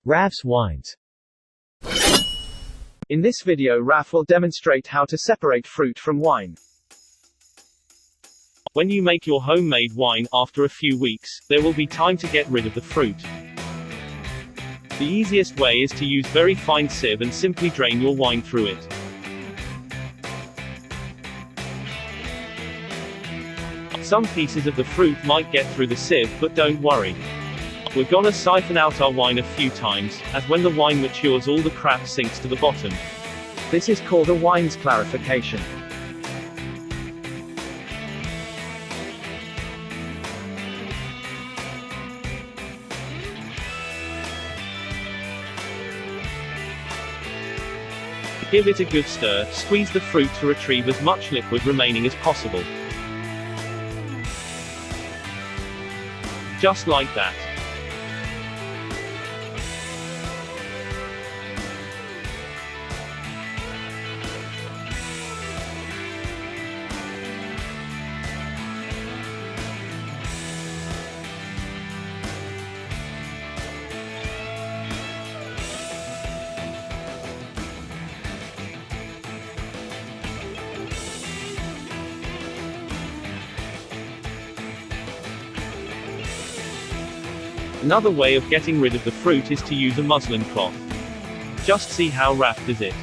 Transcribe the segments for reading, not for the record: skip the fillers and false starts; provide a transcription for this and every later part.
Raf's wines. In this video, Raf will demonstrate how to separate fruit from wine. When you make your homemade wine, after a few weeks, there will be time to get rid of the fruit. The easiest way is to use very fine sieve and simply drain your wine through it. Some pieces of the fruit might get through the sieve, but don't worry. We're gonna siphon out our wine a few times, as when the wine matures all the crap sinks to the bottom. This is called a wine's clarification. Give it a good stir, squeeze the fruit to retrieve as much liquid remaining as possible. Just like that. Another way of getting rid of the fruit is to use a muslin cloth. Just see how Raf does it.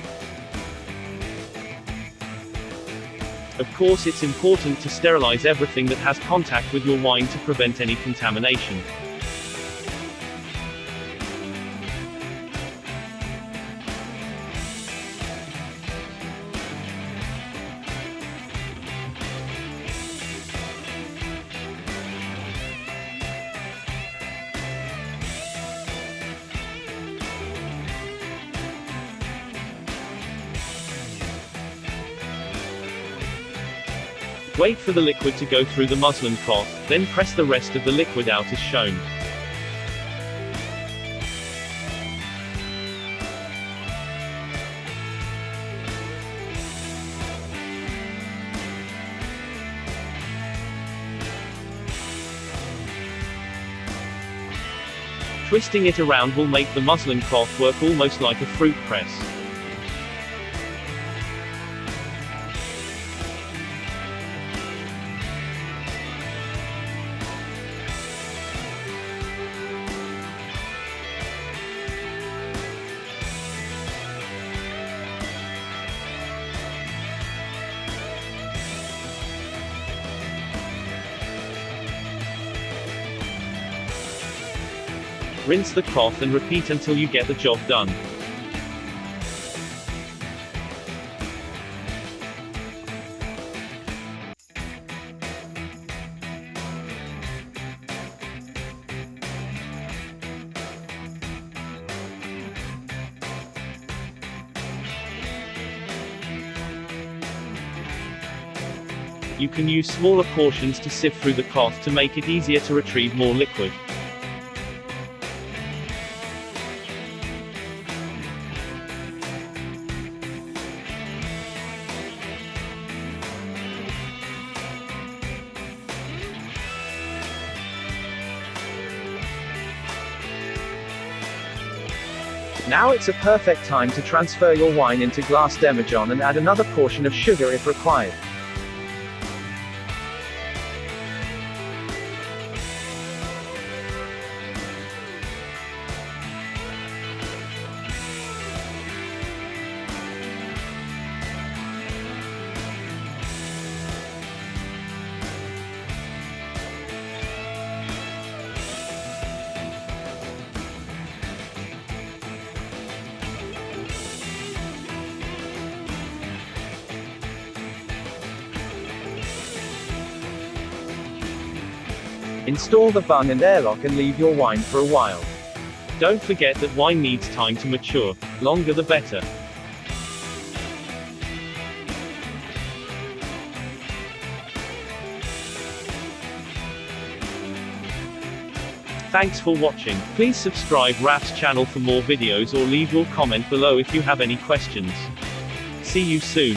Of course, it's important to sterilize everything that has contact with your wine to prevent any contamination. Wait for the liquid to go through the muslin cloth, then press the rest of the liquid out as shown. Twisting it around will make the muslin cloth work almost like a fruit press. Rinse the cloth and repeat until you get the job done. You can use smaller portions to sieve through the cloth to make it easier to retrieve more liquid. Now it's a perfect time to transfer your wine into glass demijohn and add another portion of sugar if required. Install the bung and airlock and leave your wine for a while. Don't forget that wine needs time to mature. Longer the better. Thanks for watching. Please subscribe Raf's channel for more videos or leave your comment below if you have any questions. See you soon.